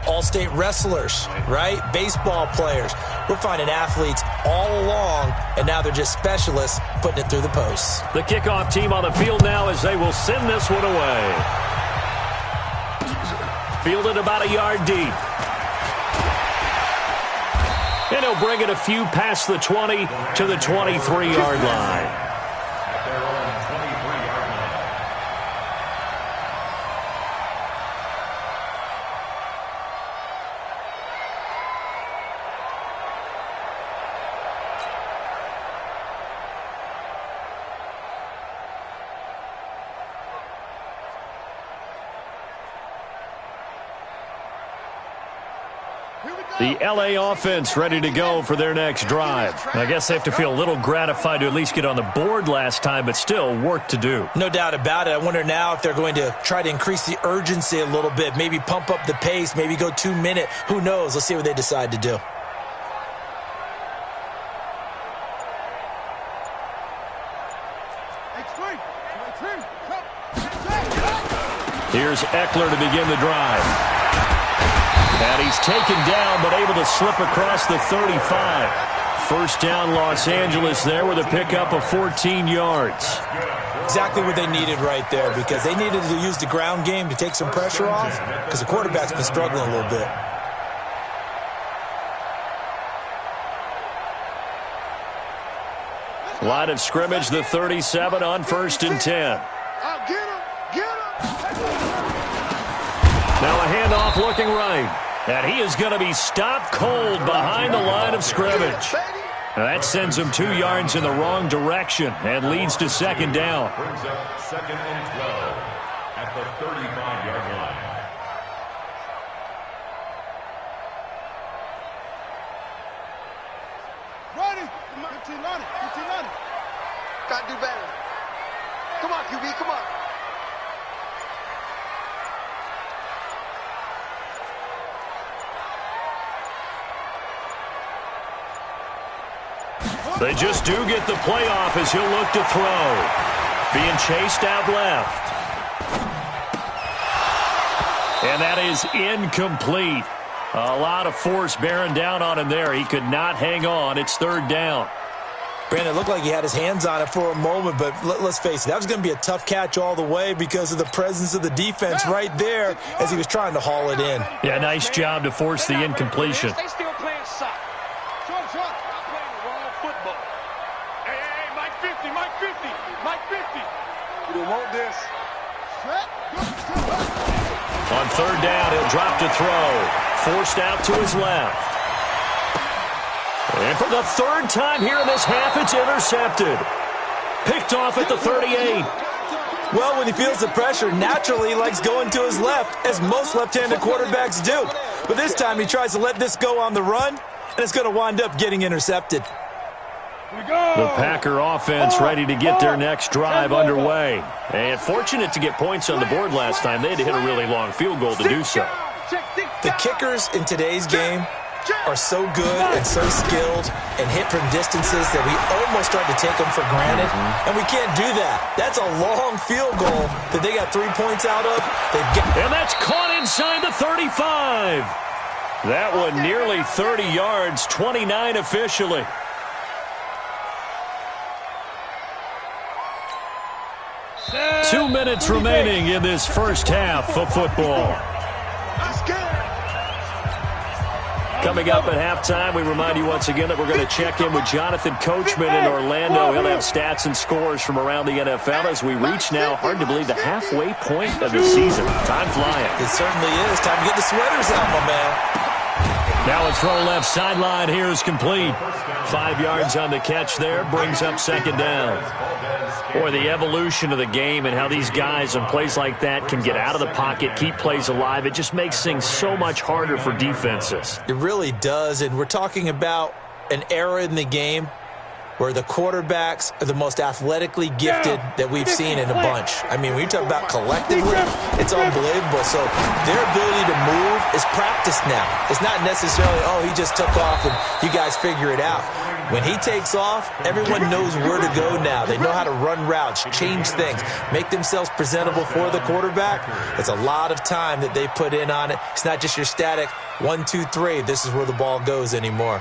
all-state wrestlers, right? Baseball players. We're finding athletes all along, and now they're just specialists putting it through the posts. The kickoff team on the field now as they will send this one away. Fielded about a yard deep. And he'll bring it a few past the 20 to the 23-yard line. The L.A. offense ready to go for their next drive. I guess they have to feel a little gratified to at least get on the board last time, but still work to do. No doubt about it. I wonder now if they're going to try to increase the urgency a little bit, maybe pump up the pace, maybe go 2-minute. Who knows? Let's see what they decide to do. Here's Eckler to begin the drive. And he's taken down, but able to slip across the 35. First down, Los Angeles there with a pickup of 14 yards. Exactly what they needed right there, because they needed to use the ground game to take some pressure off, because the quarterback's been struggling a little bit. Line of scrimmage, the 37 on 1st and 10. Now a handoff looking right. And he is going to be stopped cold behind the line of scrimmage. Now that sends him 2 yards in the wrong direction and leads to 2nd down. Brings up 2nd and 12 at the 35-yard line. Got to do better. Come on, QB, come on. They just do get the playoff as he'll look to throw. Being chased out left. And that is incomplete. A lot of force bearing down on him there. He could not hang on. It's 3rd down. Brandon, it looked like he had his hands on it for a moment, but let's face it, that was going to be a tough catch all the way because of the presence of the defense right there as he was trying to haul it in. Yeah, nice job to force the incompletion. They still playing soccer. Short. I'm playing wrong football. Hey, Mike 50, Mike 50, Mike 50. You don't want this. On 3rd down, he'll drop to throw. Forced out to his left. And for the 3rd time here in this half, it's intercepted. Picked off at the 38. Well, when he feels the pressure, naturally he likes going to his left, as most left-handed quarterbacks do. But this time he tries to let this go on the run, and it's going to wind up getting intercepted. The Packer offense ready to get their next drive underway. And fortunate to get points on the board last time. They had to hit a really long field goal to do so. The kickers in today's game are so good and so skilled and hit from distances that we almost start to take them for granted, and we can't do that. That's a long field goal that they got 3 points out of. And that's caught inside the 35. That one nearly 30 yards, 29 officially. Two minutes remaining in this first half of football. Coming up at halftime, we remind you once again that we're going to check in with Jonathan Coachman in Orlando. He'll have stats and scores from around the NFL as we reach now, hard to believe, the halfway point of the season. Time flying. It certainly is. Time to get the sweaters out, my man. Now a throw left sideline here is complete. 5 yards on the catch there, brings up 2nd down. Boy, the evolution of the game and how these guys on plays like that can get out of the pocket, keep plays alive, it just makes things so much harder for defenses. It really does, and we're talking about an era in the game where the quarterbacks are the most athletically gifted that we've seen in a bunch. I mean, when you talk about collectively, it's unbelievable. So their ability to move is practiced now. It's not necessarily, oh, he just took off and you guys figure it out. When he takes off, everyone knows where to go now. They know how to run routes, change things, make themselves presentable for the quarterback. It's a lot of time that they put in on it. It's not just your static 1, 2, 3. This is where the ball goes anymore.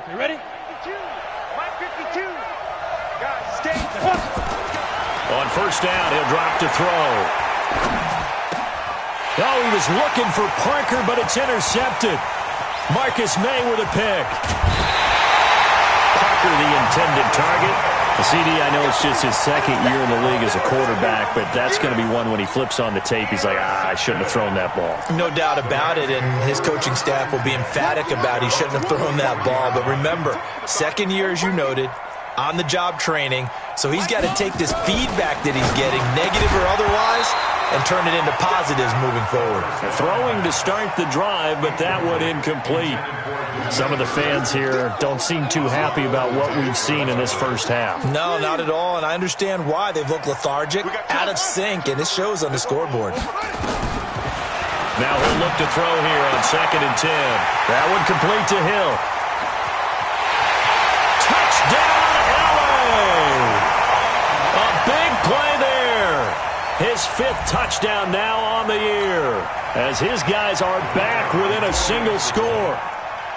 Okay, ready? 52. Mike 52. Guys, stay. On first down, he'll drop to throw. Oh, he was looking for Parker, but it's intercepted. Marcus May with a pick. Parker, the intended target. The CD, I know it's just his second year in the league as a quarterback, but that's going to be one when he flips on the tape. He's like, I shouldn't have thrown that ball. No doubt about it, and his coaching staff will be emphatic about he shouldn't have thrown that ball. But remember, second year, as you noted, on-the-job training, so he's got to take this feedback that he's getting, negative or otherwise, and turn it into positives moving forward. Throwing to start the drive, but that one incomplete. Some of the fans here don't seem too happy about what we've seen in this first half. No, not at all, and I understand why. They've looked lethargic, out of sync, and it shows on the scoreboard. Now he'll look to throw here on 2nd and 10. That one complete to Hill. Touchdown, LA! A big play there. His 5th touchdown now on the year, as his guys are back within a single score.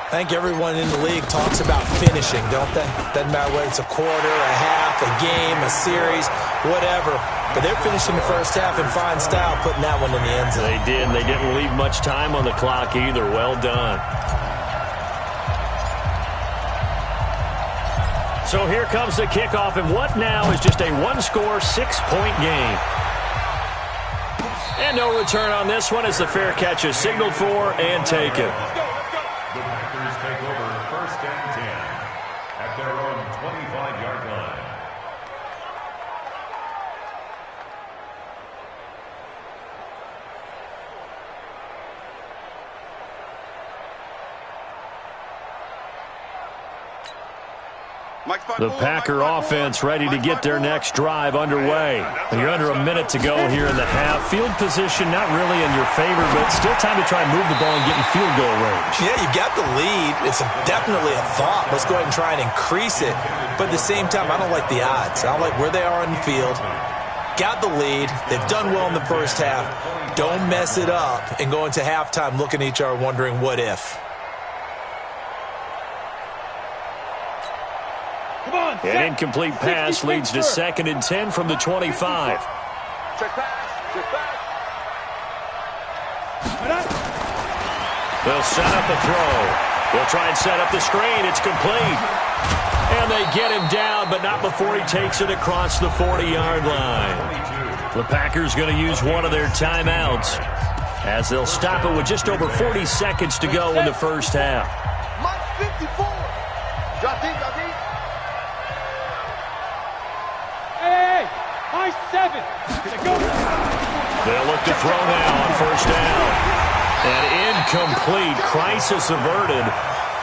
I think everyone in the league talks about finishing, don't they? Doesn't matter whether it's a quarter, a half, a game, a series, whatever. But they're finishing the first half in fine style, putting that one in the end zone. They did, and they didn't leave much time on the clock either. Well done. So here comes the kickoff, and what now is just a one-score, 6-point game. And no return on this one as the fair catch is signaled for and taken. The Packers take over 1st and 10 at their own 25-yard line. The Packer offense ready to get their next drive underway. And you're under a minute to go here in the half. Field position not really in your favor, but still time to try and move the ball and get in field goal range. Yeah, you've got the lead. It's definitely a thought. Let's go ahead and try and increase it. But at the same time, I don't like the odds. I don't like where they are on the field. Got the lead. They've done well in the first half. Don't mess it up and go into halftime looking at each other wondering what if. An incomplete pass leads to 2nd and 10 from the 25. Check pass. Check back. They'll set up a throw. They'll try and set up the screen. It's complete. And they get him down, but not before he takes it across the 40-yard line. The Packers going to use one of their timeouts as they'll stop it with just over 40 seconds to go in the first half. Mike 54. Drop deep, drop deep. Hey, my 7. Go. They'll look to throw now on first down. An incomplete, crisis averted,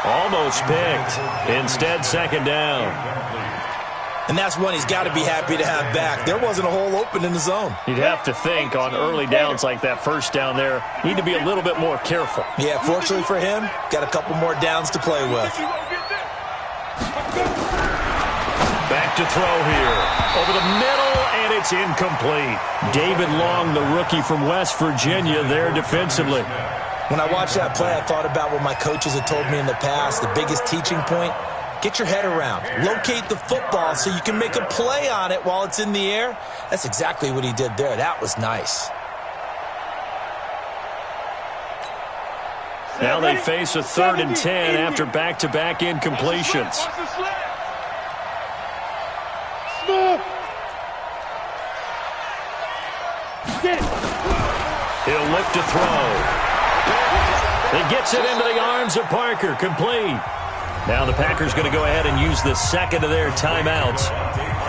almost picked. Instead, 2nd down. And that's one he's got to be happy to have back. There wasn't a hole open in the zone. You'd have to think on early downs like that first down there, need to be a little bit more careful. Yeah, fortunately for him, got a couple more downs to play with. Back to throw here. Over the middle, and it's incomplete. David Long, the rookie from West Virginia, there defensively. When I watched that play, I thought about what my coaches had told me in the past. The biggest teaching point, get your head around. Locate the football so you can make a play on it while it's in the air. That's exactly what he did there. That was nice. Now they face a 3rd and 10 after back-to-back incompletions. He'll look to throw. He gets it into the arms of Parker, complete. Now the Packers going to go ahead and use the 2nd of their timeouts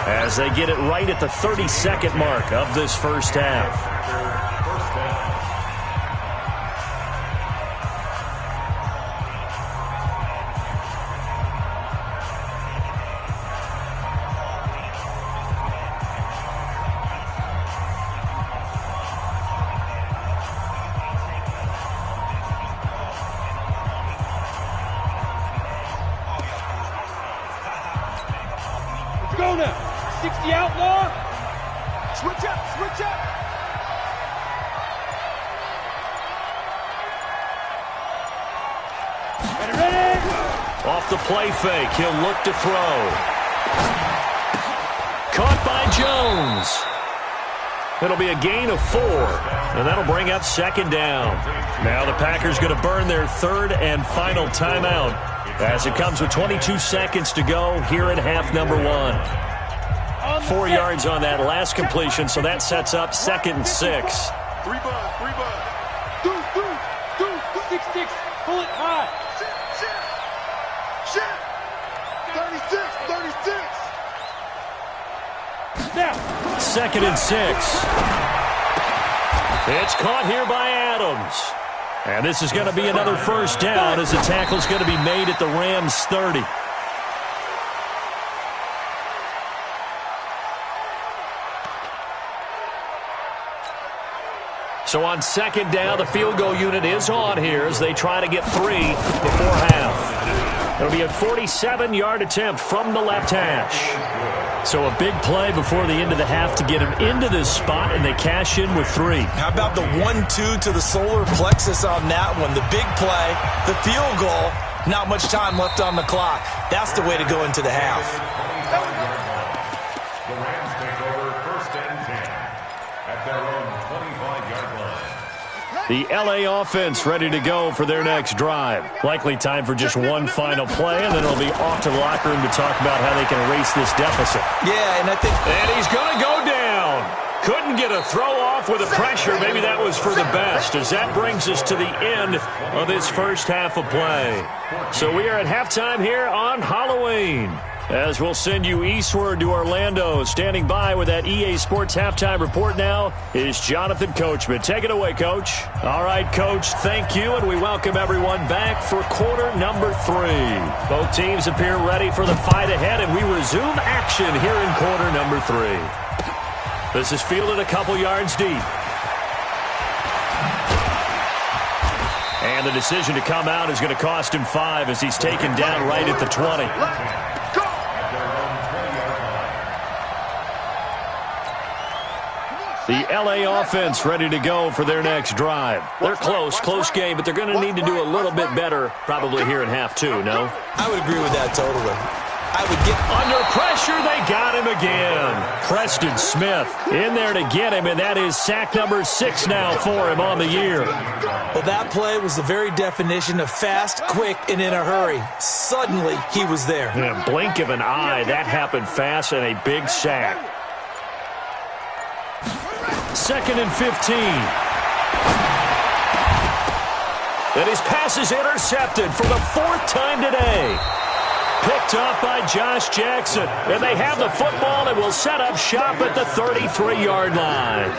as they get it right at the 32nd mark of this first half. now. 60 outlaw. Switch up, switch up. Ready. Off the play fake, he'll look to throw. Caught by Jones. It'll be a gain of 4, and that'll bring up second down. Now the Packers going to burn their third and final timeout as it comes with 22 seconds to go here in half number 1. 4 yards on that last completion, so that sets up 2nd and 6. 3 bud, 3 bud. Do. 6, pull it high. Shit. 36. Now. 2nd and 6. It's caught here by Adams. And this is going to be another first down as the tackle's going to be made at the Rams' 30. So on second down, the field goal unit is on here as they try to get 3 before half. It'll be a 47-yard attempt from the left hash. So a big play before the end of the half to get him into this spot, and they cash in with 3. How about the 1-2 to the solar plexus on that one? The big play, the field goal, not much time left on the clock. That's the way to go into the half. The Rams take over 1st and 10 at their own 25-yard line. The LA offense ready to go for their next drive. Likely time for just one final play, and then it'll be off to the locker room to talk about how they can erase this deficit. Yeah, and I think... And he's going to go down. Couldn't get a throw off with the pressure. Maybe that was for the best, as that brings us to the end of this first half of play. So we are at halftime here on Halloween, as we'll send you eastward to Orlando. Standing by with that EA Sports halftime report now is Jonathan Coachman. Take it away, Coach. All right, Coach, thank you, and we welcome everyone back for quarter number 3. Both teams appear ready for the fight ahead, and we resume action here in quarter number 3. This is fielded a couple yards deep. And the decision to come out is going to cost him 5 as he's taken down right at the 20. The LA offense ready to go for their next drive. They're close game, but they're going to need to do a little bit better probably here in half 2, no? I would agree with that totally. I would get... Under pressure, they got him again. Preston Smith in there to get him, and that is sack number 6 now for him on the year. Well, that play was the very definition of fast, quick, and in a hurry. Suddenly, he was there. In a blink of an eye, that happened fast, and a big sack. 2nd and 15. And his pass is intercepted for the 4th time today. Picked off by Josh Jackson. And they have the football and will set up shop at the 33-yard line.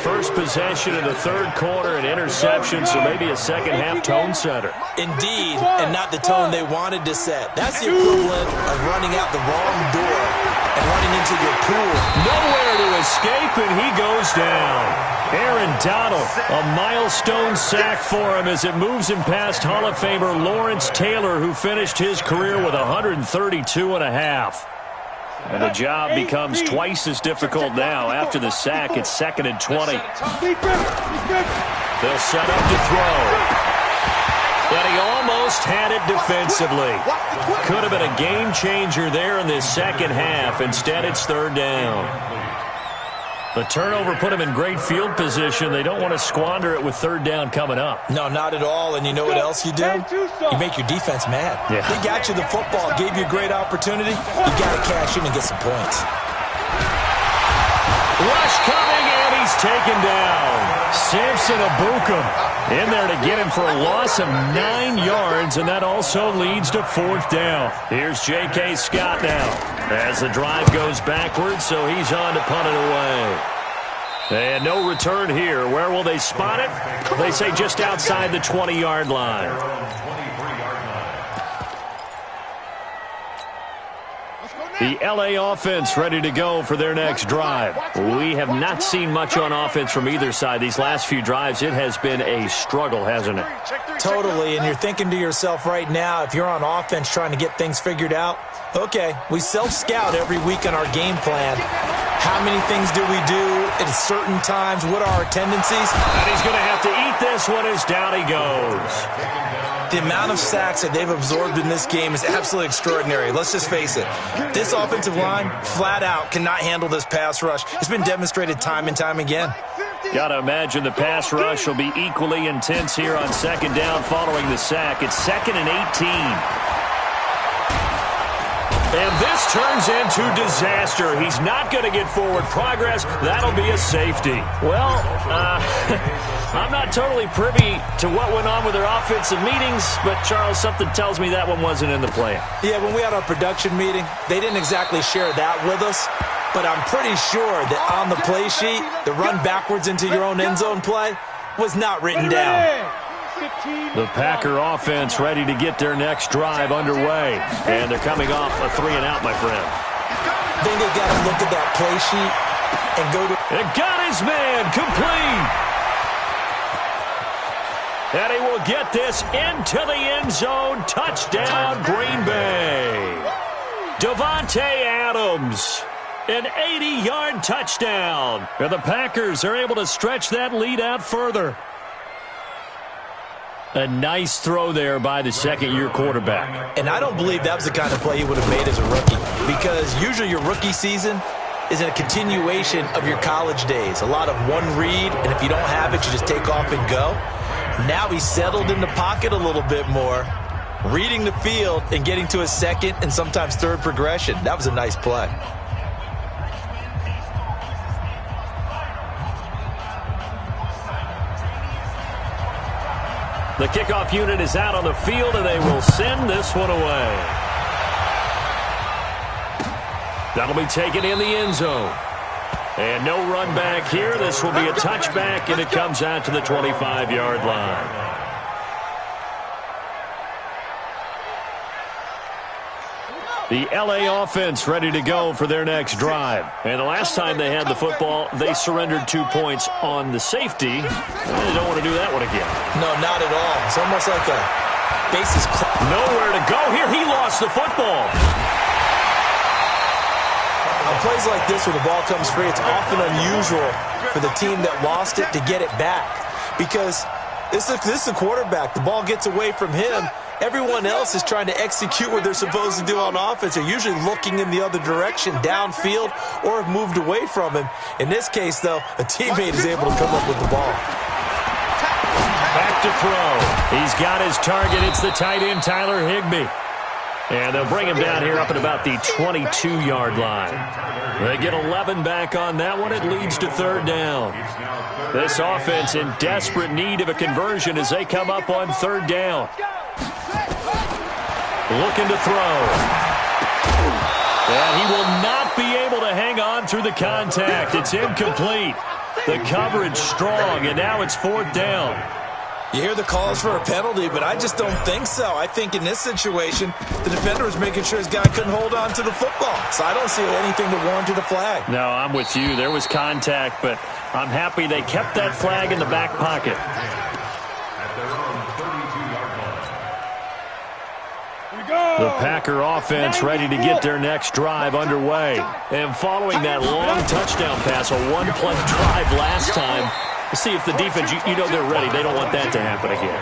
First possession of the 3rd quarter, an interception, so maybe a second-half tone setter. Indeed, and not the tone they wanted to set. That's the equivalent of running out the wrong door and running into your pool. Nowhere to escape, and he goes down. Aaron Donald, a milestone sack for him as it moves him past Hall of Famer Lawrence Taylor, who finished his career with 132.5. And the job becomes twice as difficult now. After the sack, it's 2nd and 20. They'll set up to throw. But he almost had it defensively. Could have been a game changer there in this second half. Instead, it's 3rd down. The turnover put him in great field position. They don't want to squander it with 3rd down coming up. No, not at all. And you know what else you do? You make your defense mad. Yeah. They got you the football, gave you a great opportunity. You got to cash in and get some points. Rush coming, and he's taken down. Samson Abukum in there to get him for a loss of 9 yards, and that also leads to 4th down. Here's J.K. Scott now as the drive goes backwards, so he's on to punt it away. And no return here. Where will they spot it? They say just outside the 20-yard line. The LA offense ready to go for their next drive. We have not seen much on offense from either side. These last few drives, it has been a struggle, hasn't it? Totally, and you're thinking to yourself right now, if you're on offense trying to get things figured out, okay, we self-scout every week on our game plan. How many things do we do at certain times? What are our tendencies? And he's going to have to eat this one as down he goes. The amount of sacks that they've absorbed in this game is absolutely extraordinary. Let's just face it. This offensive line, flat out, cannot handle this pass rush. It's been demonstrated time and time again. Got to imagine the pass rush will be equally intense here on second down following the sack. It's 2nd and 18. And this turns into disaster. He's not going to get forward progress. That'll be a safety. Well, I'm not totally privy to what went on with their offensive meetings, but, Charles, something tells me that one wasn't in the plan. Yeah, when we had our production meeting, they didn't exactly share that with us, but I'm pretty sure that on the play sheet, the run backwards into your own end zone play was not written down. The Packer offense ready to get their next drive underway. And they're coming off a 3-and-out, my friend. I think they got to look at that play sheet and go to... And got his man complete. And he will get this into the end zone. Touchdown, Green Bay. Davante Adams. An 80-yard touchdown. And the Packers are able to stretch that lead out further. A nice throw there by the second-year quarterback. And I don't believe that was the kind of play he would have made as a rookie, because usually your rookie season is a continuation of your college days. A lot of one read, and if you don't have it, you just take off and go. Now he's settled in the pocket a little bit more, reading the field and getting to a second and sometimes third progression. That was a nice play. The kickoff unit is out on the field, and they will send this one away. That'll be taken in the end zone. And no run back here. This will be a touchback, and it comes out to the 25-yard line. The LA offense ready to go for their next drive. And the last time they had the football, they surrendered 2 points on the safety. They don't want to do that one again. No, not at all. It's almost like a bases. Nowhere to go here. He lost the football. On plays like this where the ball comes free, it's often unusual for the team that lost it to get it back. Because this is the quarterback. The ball gets away from him. Everyone else is trying to execute what they're supposed to do on offense. They're usually looking in the other direction, downfield, or have moved away from him. In this case, though, a teammate is able to come up with the ball. Back to throw. He's got his target. It's the tight end, Tyler Higbee. And they'll bring him down here up at about the 22-yard line. They get 11 back on that one. It leads to third down. This offense in desperate need of a conversion as they come up on third down. Looking to throw. And he will not be able to hang on through the contact. It's incomplete. The coverage strong, and now it's fourth down. You hear the calls for a penalty, but I just don't think so. I think in this situation, the defender was making sure his guy couldn't hold on to the football. So I don't see anything to warrant to the flag. No, I'm with you. There was contact, but I'm happy they kept that flag in the back pocket. The Packer offense ready to get their next drive underway. And following that long touchdown pass, a one-play drive last time, see if the defense, you know they're ready. They don't want that to happen again.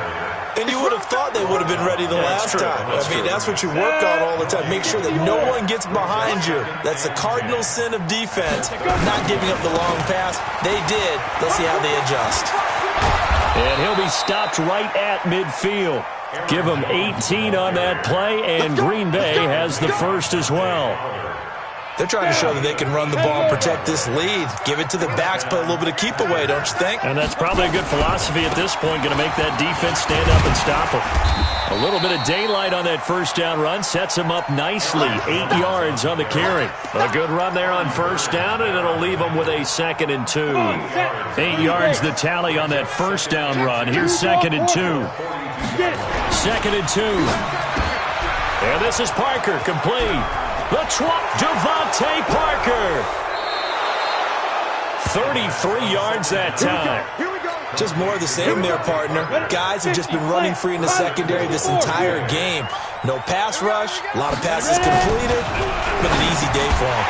And you would have thought they would have been ready the last time. That's what you work on all the time. Make sure that no one gets behind you. That's the cardinal sin of defense, not giving up the long pass. They did. Let's see how they adjust. And he'll be stopped right at midfield. Give him 18 on that play, and Green Bay has the first as well. They're trying to show that they can run the ball and protect this lead. Give it to the backs, play a little bit of keep away, don't you think? And that's probably a good philosophy at this point, going to make that defense stand up and stop them. A little bit of daylight on that first down run sets him up nicely. 8 yards on the carry. A good run there on first down, and it'll leave them with a 2nd and 2. 8 yards the tally on that first down run. Here's 2nd and 2. 2nd and 2. And this is Parker, complete. Devontae Parker. 33 yards that time. Just more of the same there, partner. Guys have just been running free in the secondary this entire game. No pass rush, a lot of passes completed. Been an easy day for them.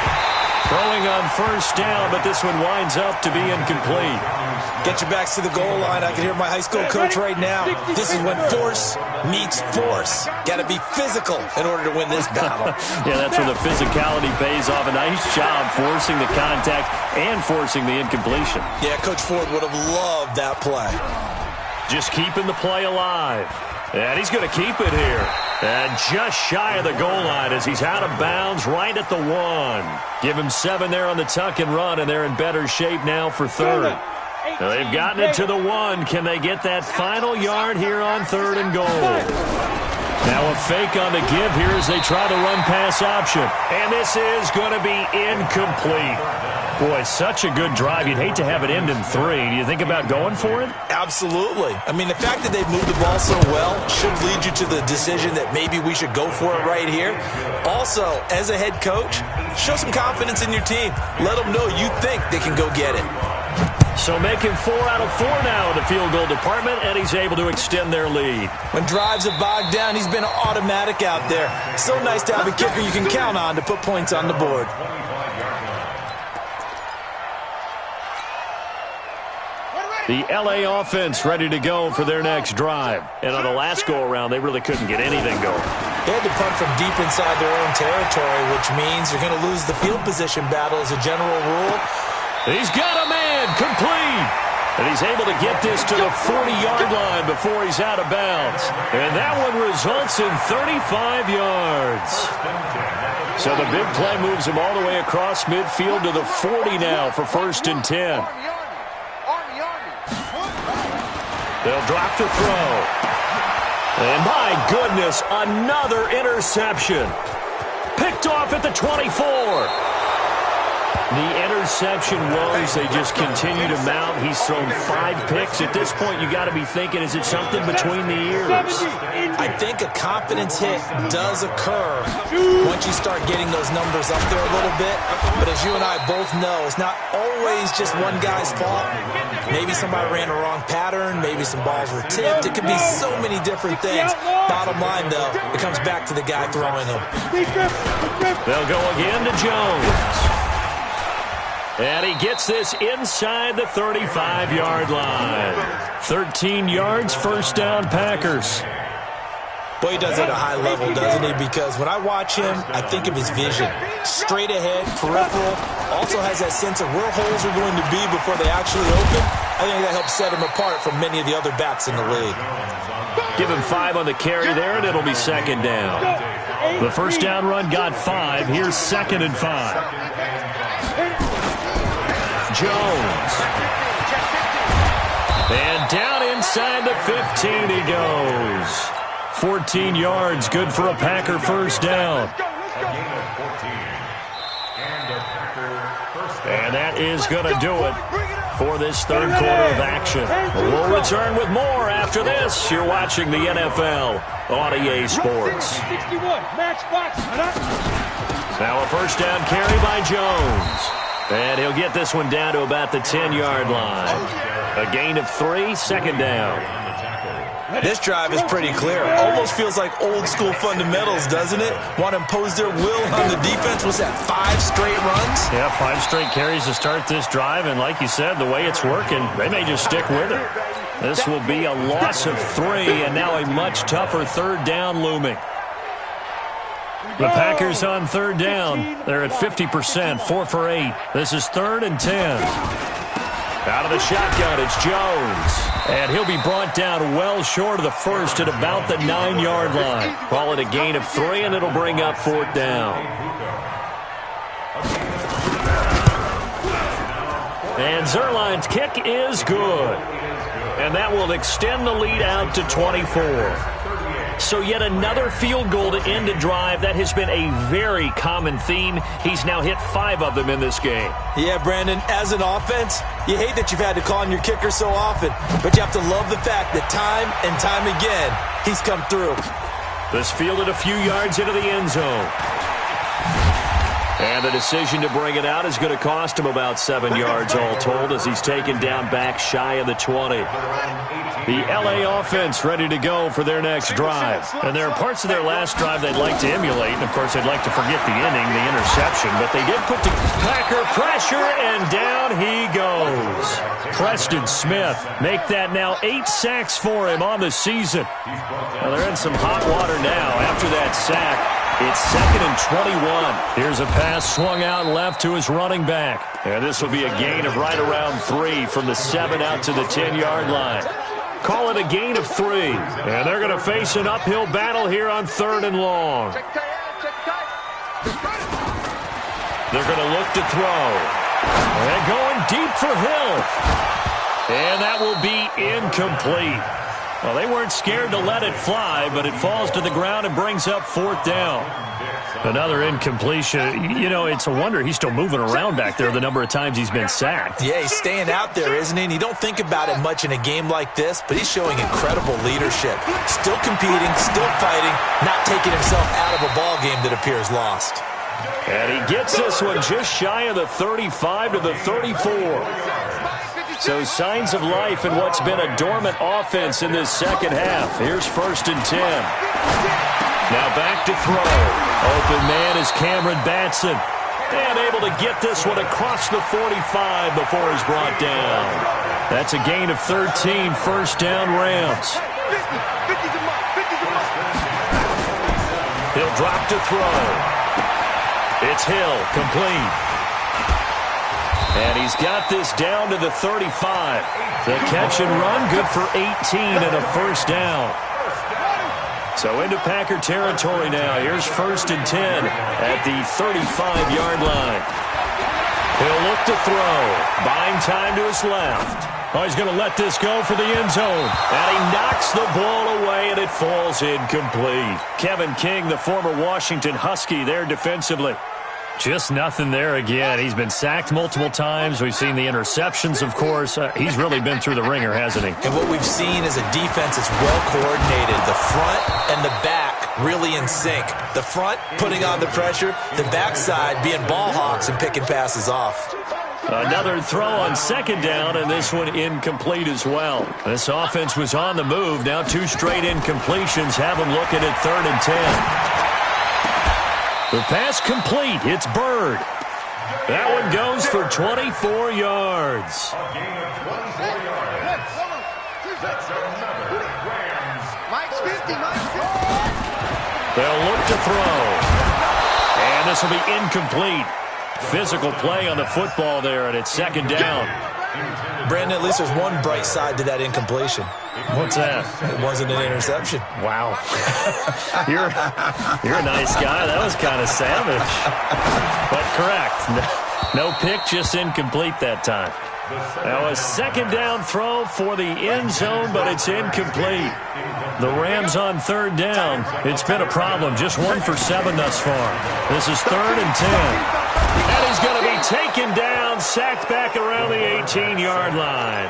Throwing on first down, but this one winds up to be incomplete. Get your backs to the goal line. I can hear my high school coach right now. This is when force meets force. Got to be physical in order to win this battle. Yeah, that's where the physicality pays off. A nice job forcing the contact and forcing the incompletion. Yeah, Coach Ford would have loved that play. Just keeping the play alive. And he's going to keep it here. And just shy of the goal line as he's out of bounds right at the 1. Give him 7 there on the tuck and run, and they're in better shape now for third. They've gotten it to the 1. Can they get that final yard here on 3rd and goal? Now a fake on the give here as they try the run-pass option. And this is going to be incomplete. Boy, such a good drive. You'd hate to have it end in 3. Do you think about going for it? Absolutely. I mean, the fact that they've moved the ball so well should lead you to the decision that maybe we should go for it right here. Also, as a head coach, show some confidence in your team. Let them know you think they can go get it. So making 4 out of 4 now in the field goal department, and he's able to extend their lead. When drives are bogged down, he's been automatic out there. So nice to have a kicker you can count on to put points on the board. The L.A. offense ready to go for their next drive. And on the last go-around, they really couldn't get anything going. They had to punt from deep inside their own territory, which means you're going to lose the field position battle as a general rule. He's got a man complete. And he's able to get this to the 40-yard line before he's out of bounds. And that one results in 35 yards. So the big play moves him all the way across midfield to the 40 now for 1st and 10. They'll drop to throw. And my goodness, another interception. Picked off at the 24. The interception woes, they just continue to mount. He's thrown 5 picks. At this point, you got to be thinking, is it something between the ears? I think a confidence hit does occur once you start getting those numbers up there a little bit. But as you and I both know, it's not always just one guy's fault. Maybe somebody ran a wrong pattern. Maybe some balls were tipped. It could be so many different things. Bottom line, though, it comes back to the guy throwing them. They'll go again to Jones. And he gets this inside the 35-yard line. 13 yards, 1st down, Packers. Boy, he does it at a high level, doesn't he? Because when I watch him, I think of his vision. Straight ahead, peripheral. Also has that sense of where holes are going to be before they actually open. I think that helps set him apart from many of the other backs in the league. Give him 5 on the carry there, and it'll be 2nd down. The 1st down run got 5. Here's 2nd and 5. Jones. And down inside the 15 he goes. 14 yards, good for a Packer 1st down. And that is going to do it for this 3rd quarter of action. We'll return with more after this. You're watching the NFL on EA Sports. Now a 1st down carry by Jones. And he'll get this one down to about the 10-yard line. A gain of 3, 2nd down. This drive is pretty clear. Almost feels like old-school fundamentals, doesn't it? Want to impose their will on the defense. Was that 5 straight runs? Yeah, 5 straight carries to start this drive. And like you said, the way it's working, they may just stick with it. This will be a loss of 3, and now a much tougher 3rd down looming. The Packers on 3rd down. They're at 50%, 4 for 8. This is 3rd and 10. Out of the shotgun, it's Jones. And he'll be brought down well short of the 1st at about the 9-yard line. Call it a gain of 3, and it'll bring up 4th down. And Zerline's kick is good. And that will extend the lead out to 24. So yet another field goal to end a drive. That has been a very common theme. He's now hit 5 of them in this game. Yeah, Brandon, as an offense, you hate that you've had to call on your kicker so often, but you have to love the fact that time and time again, he's come through. This fielded a few yards into the end zone. And the decision to bring it out is going to cost him about 7 yards all told as he's taken down back shy of the 20. The LA offense ready to go for their next drive. And there are parts of their last drive they'd like to emulate. And, of course, they'd like to forget the inning, the interception. But they did put the Packer pressure, and down he goes. Preston Smith make that now 8 sacks for him on the season. Well, they're in some hot water now after that sack. It's 2nd and 21. Here's a pass swung out left to his running back. And this will be a gain of right around 3 from the 7 out to the 10-yard line. Call it a gain of 3. And they're going to face an uphill battle here on 3rd and long. They're going to look to throw. And going deep for Hill. And that will be incomplete. Well, they weren't scared to let it fly, but it falls to the ground and brings up 4th down. Another incompletion. You know, it's a wonder he's still moving around back there the number of times he's been sacked. Yeah, he's staying out there, isn't he? And you don't think about it much in a game like this, but he's showing incredible leadership. Still competing, still fighting, not taking himself out of a ball game that appears lost. And he gets this one just shy of the 35 to the 34. So signs of life in what's been a dormant offense in this second half. Here's 1st and 10. Now back to throw. Open man is Cameron Batson. And able to get this one across the 45 before he's brought down. That's a gain of 13, 1st down Rams. He'll drop to throw. It's Hill, complete. And he's got this down to the 35. The catch and run, good for 18 and a 1st down. So into Packer territory now. Here's 1st and 10 at the 35-yard line. He'll look to throw. Buying time to his left. Oh, he's going to let this go for the end zone. And he knocks the ball away, and it falls incomplete. Kevin King, the former Washington Husky, there defensively. Just nothing there again. He's been sacked multiple times. We've seen the interceptions, of course. He's really been through the ringer, hasn't he? And what we've seen is a defense that's well coordinated. The front and the back really in sync. The front putting on the pressure, the backside being ball hawks and picking passes off. Another throw on 2nd down, and this one incomplete as well. This offense was on the move. Now 2 straight incompletions have them looking at 3rd and 10. The pass complete. It's Bird. That one goes for 24 yards. A gain of 24 yards. That's another Rams. Mike's 50, Mike's 50. They'll look to throw. And this will be incomplete. Physical play on the football there, and it's 2nd down. Brandon, at least there's one bright side to that incompletion. What's that? It wasn't an interception. Wow. You're a nice guy. That was kind of savage. But correct. No pick, just incomplete that time. Now a 2nd down throw for the end zone, but it's incomplete. The Rams on 3rd down. It's been a problem. Just 1 for 7 thus far. This is 3rd and 10. And he's going to be taken down, sacked back around the 18-yard line.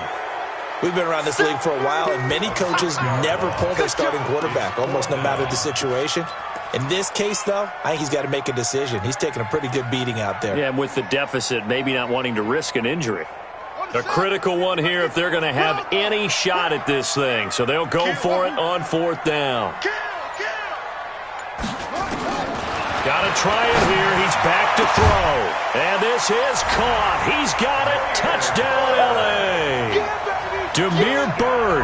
We've been around this league for a while, and many coaches never pull their starting quarterback, almost no matter the situation. In this case, though, I think he's got to make a decision. He's taking a pretty good beating out there. Yeah, and with the deficit, maybe not wanting to risk an injury. A critical one here if they're going to have any shot at this thing. So they'll go for it on 4th down. Got to try it here. He's back to throw. And this is caught. He's got it. Touchdown, L.A. Damiere Byrd,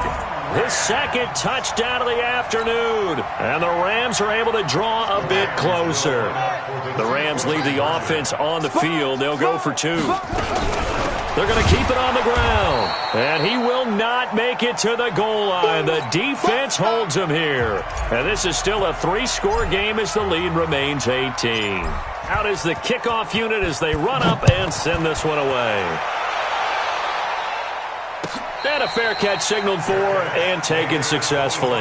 his 2nd touchdown of the afternoon. And the Rams are able to draw a bit closer. The Rams leave the offense on the field. They'll go for 2. They're going to keep it on the ground. And he will not make it to the goal line. The defense holds him here. And this is still a 3-score game as the lead remains 18. Out is the kickoff unit as they run up and send this one away. And a fair catch signaled for and taken successfully.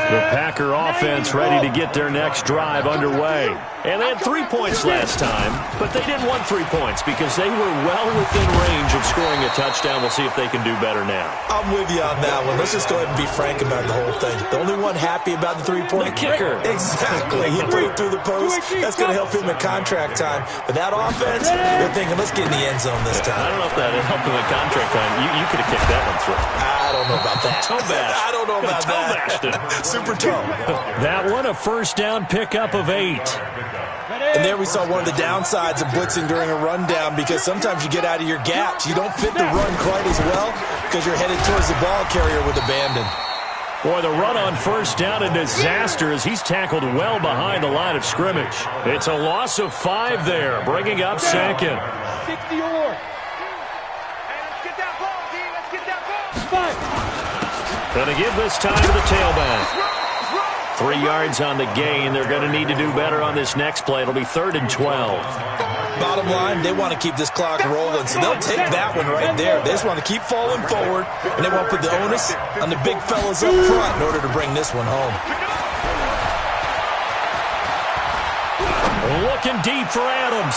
The Packer offense ready to get their next drive underway. And they had 3 points last time, but they didn't want 3 points because they were well within range of scoring a touchdown. We'll see if they can do better now. I'm with you on that one. Let's just go ahead and be frank about the whole thing. The only one happy about the 3-point? The kicker. Exactly. He threw it through the post. That's going to help him in contract time. But that offense, they're thinking, let's get in the end zone this time. I don't know if that helped him in contract time. You could have kicked that one through. I don't know about that. Toe bash. I don't know about toe bashed it. Super toe. That one, a first down pickup of 8. And there we saw one of the downsides of blitzing during a rundown, because sometimes you get out of your gaps. You don't fit the run quite as well because you're headed towards the ball carrier with abandon. Boy, the run on first down, a disaster as he's tackled well behind the line of scrimmage. It's a loss of 5 there, bringing up second. 60 or more. Hey, let's get that ball, D. Let's get that ball. 5. Going to give this time to the tailback. 3 yards on the gain. They're going to need to do better on this next play. It'll be 3rd and 12. Bottom line, they want to keep this clock rolling, so they'll take that one right there. They just want to keep falling forward, and they want to put the onus on the big fellas up front in order to bring this one home. Looking deep for Adams.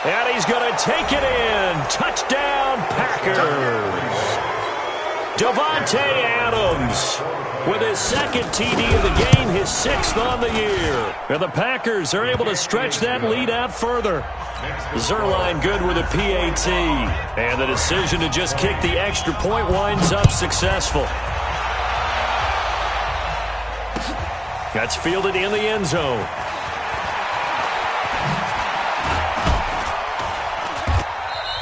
And he's going to take it in. Touchdown, Packers. Davante Adams with his second TD of the game, his 6th on the year. And the Packers are able to stretch that lead out further. Zerline good with a PAT. And the decision to just kick the extra point winds up successful. That's fielded in the end zone.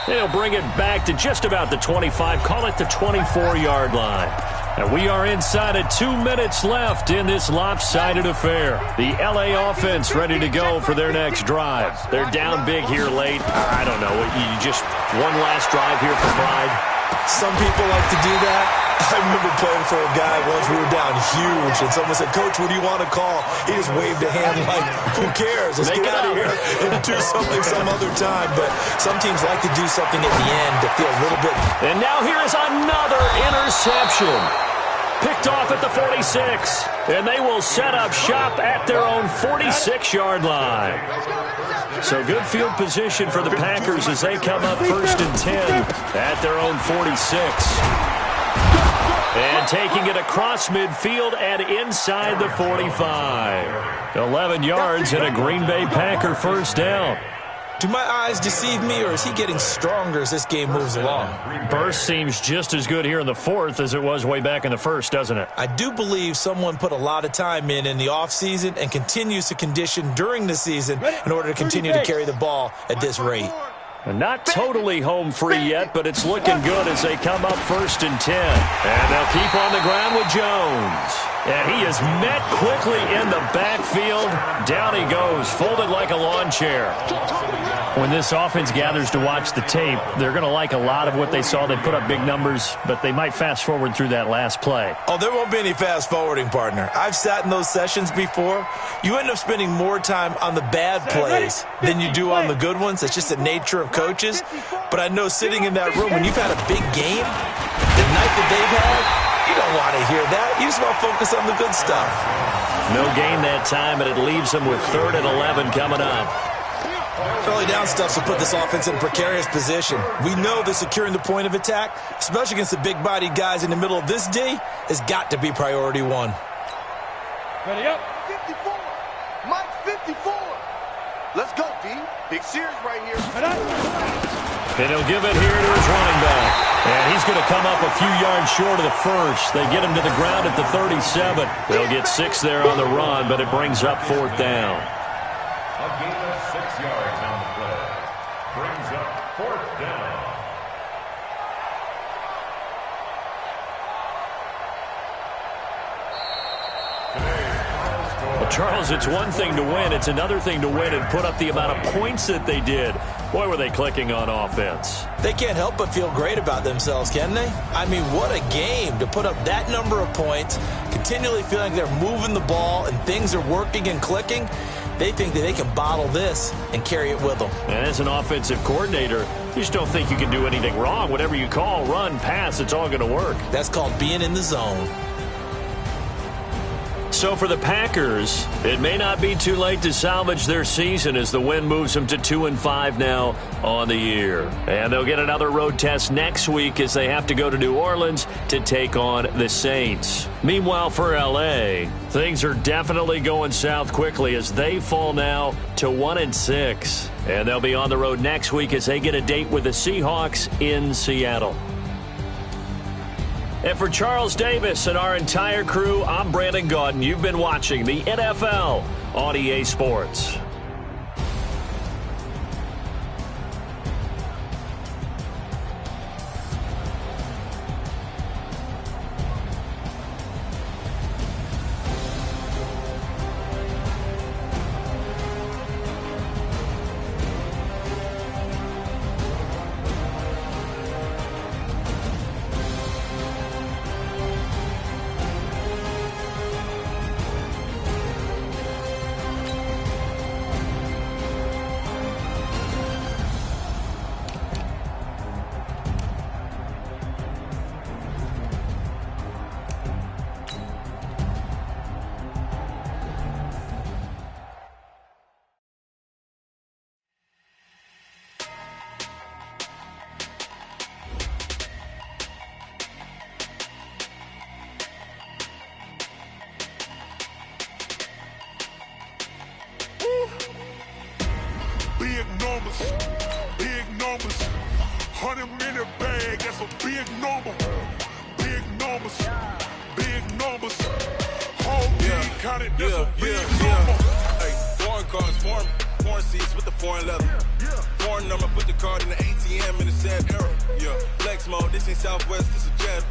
They'll bring it back to just about the 25, call it the 24-yard line. And we are inside of 2 minutes left in this lopsided affair. The LA offense ready to go for their next drive. They're down big here late. I don't know. You just one last drive here for pride. Some people like to do that. I remember playing for a guy once. We were down huge, and someone said, "Coach, what do you want to call?" He just waved a hand like, "Who cares? Let's get out of here and do something some other time." But some teams like to do something at the end to feel a little bit. And now here is another interception. Picked off at the 46. And they will set up shop at their own 46-yard line. So good field position for the Packers as they come up 1st and 10 at their own 46. And taking it across midfield and inside the 45. 11 yards and a Green Bay Packer first down. Do my eyes deceive me, or is he getting stronger as this game moves along? Burst seems just as good here in the 4th as it was way back in the 1st, doesn't it? I do believe someone put a lot of time in the offseason and continues to condition during the season in order to continue to carry the ball at this rate. And not totally home free yet, but it's looking good as they come up 1st and 10. And they'll keep on the ground with Jones. And he is met quickly in the backfield. Down he goes, folded like a lawn chair. When this offense gathers to watch the tape, they're going to like a lot of what they saw. They put up big numbers, but they might fast forward through that last play. Oh, there won't be any fast forwarding, partner. I've sat in those sessions before. You end up spending more time on the bad plays than you do on the good ones. It's just the nature of coaches. But I know sitting in that room, when you've had a big game, the night that they've had, you don't want to hear that. You just want to focus on the good stuff. No gain that time, and it leaves them with 3rd and 11 coming up. Early down stuff to put this offense in a precarious position. We know that securing the point of attack, especially against the big-bodied guys in the middle of this D, has got to be priority 1. Ready up. 54. Mike 54. Let's go, D. Big series right here. And he'll give it here to his running back. And he's going to come up a few yards short of the 1st. They get him to the ground at the 37. They'll get 6 there on the run, but it brings up 4th down. A gain of 6 yards on the play. Brings up 4th down. Well, Charles, it's one thing to win. It's another thing to win and put up the amount of points that they did. Boy, were they clicking on offense. They can't help but feel great about themselves, can they? I mean, what a game to put up that number of points, continually feeling they're moving the ball and things are working and clicking. They think that they can bottle this and carry it with them. And as an offensive coordinator, you just don't think you can do anything wrong. Whatever you call, run, pass, it's all going to work. That's called being in the zone. So for the Packers, it may not be too late to salvage their season as the win moves them to 2-5 now on the year. And they'll get another road test next week as they have to go to New Orleans to take on the Saints. Meanwhile, for L.A., things are definitely going south quickly as they fall now to 1-6. And they'll be on the road next week as they get a date with the Seahawks in Seattle. And for Charles Davis and our entire crew, I'm Brandon Gaudin. You've been watching the NFL on EA Sports. Big numbers, 100-minute bag, that's a big number. Big numbers, whole team counted, that's a big number. Hey, foreign cars, foreign seats with the foreign leather. Foreign number, put the card in the ATM in the sad era. Yeah, flex mode, this ain't Southwest, this is Jet.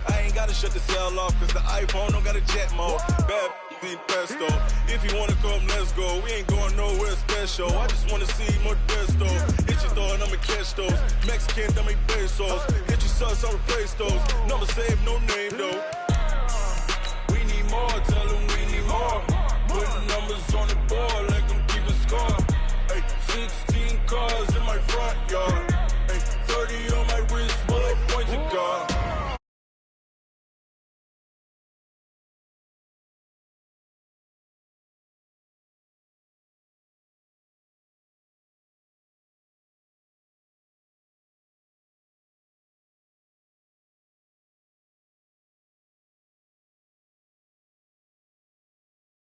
I ain't gotta shut the cell off, cause the iPhone don't got a jet mode. Bad ain't pesto. If you wanna come, let's go. We ain't going nowhere special. I just wanna see more desto. Hit your thought, I'ma catch those. Mexican, dummy pesos. Hit your sus, I'll replace those. Number saved, no name though. We need more